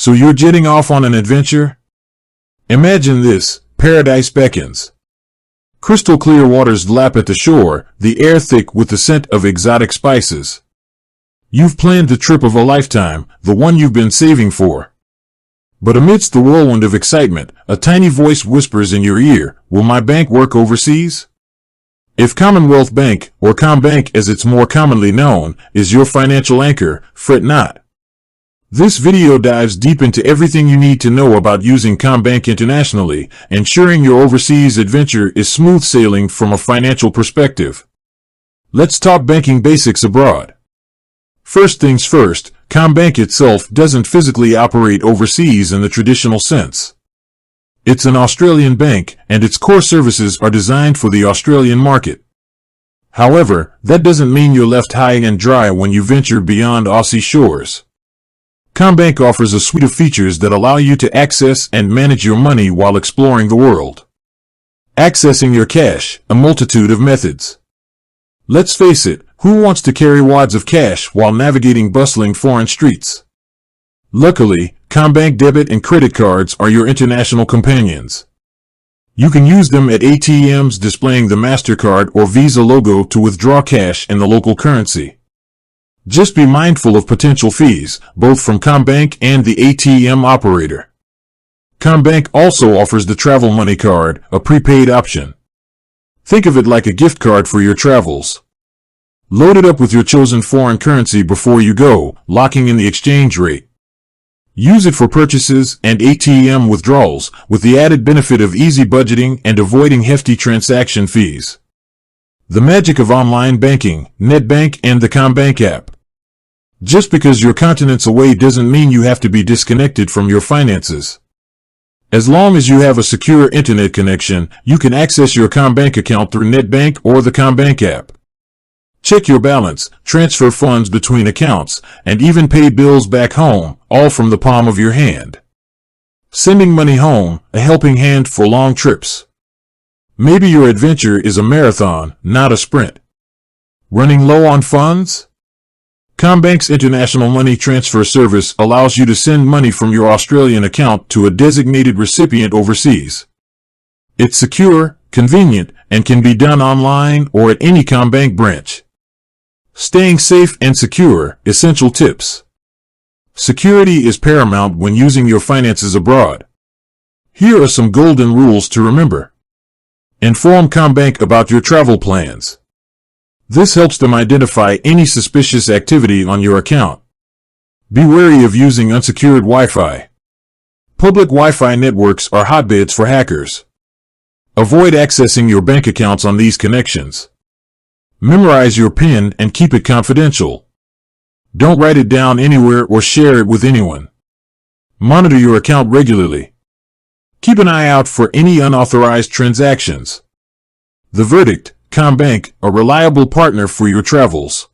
So you're jetting off on an adventure? Imagine this: paradise beckons. Crystal clear waters lap at the shore, the air thick with the scent of exotic spices. You've planned the trip of a lifetime, the one you've been saving for. But amidst the whirlwind of excitement, a tiny voice whispers in your ear, "Will my bank work overseas?" If Commonwealth Bank, or Commbank as it's more commonly known, is your financial anchor, fret not. This video dives deep into everything you need to know about using Commbank internationally, ensuring your overseas adventure is smooth sailing from a financial perspective. Let's talk banking basics abroad. First things first, Commbank itself doesn't physically operate overseas in the traditional sense. It's an Australian bank, and its core services are designed for the Australian market. However, that doesn't mean you're left high and dry when you venture beyond Aussie shores. Commbank offers a suite of features that allow you to access and manage your money while exploring the world. Accessing your cash, a multitude of methods. Let's face it, who wants to carry wads of cash while navigating bustling foreign streets? Luckily, Commbank debit and credit cards are your international companions. You can use them at ATMs displaying the MasterCard or Visa logo to withdraw cash in the local currency. Just be mindful of potential fees, both from Commbank and the ATM operator. Commbank also offers the Travel Money Card, a prepaid option. Think of it like a gift card for your travels. Load it up with your chosen foreign currency before you go, locking in the exchange rate. Use it for purchases and ATM withdrawals, with the added benefit of easy budgeting and avoiding hefty transaction fees. The magic of online banking, NetBank, and the Commbank app. Just because you're continents away doesn't mean you have to be disconnected from your finances. As long as you have a secure internet connection, you can access your Commbank account through NetBank or the Commbank app. Check your balance, transfer funds between accounts, and even pay bills back home, all from the palm of your hand. Sending money home, a helping hand for long trips. Maybe your adventure is a marathon, not a sprint. Running low on funds? Commbank's international money transfer service allows you to send money from your Australian account to a designated recipient overseas. It's secure, convenient, and can be done online or at any Commbank branch. Staying safe and secure, essential tips. Security is paramount when using your finances abroad. Here are some golden rules to remember. Inform Commbank about your travel plans. This helps them identify any suspicious activity on your account. Be wary of using unsecured Wi-Fi. Public Wi-Fi networks are hotbeds for hackers. Avoid accessing your bank accounts on these connections. Memorize your PIN and keep it confidential. Don't write it down anywhere or share it with anyone. Monitor your account regularly. Keep an eye out for any unauthorized transactions. The verdict: Commbank, a reliable partner for your travels.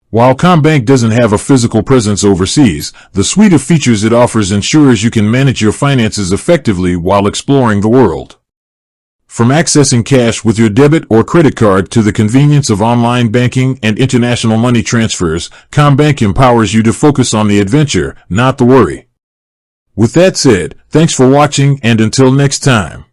While Commbank doesn't have a physical presence overseas, the suite of features it offers ensures you can manage your finances effectively while exploring the world. From accessing cash with your debit or credit card to the convenience of online banking and international money transfers, Commbank empowers you to focus on the adventure, not the worry. With that said, thanks for watching, and until next time.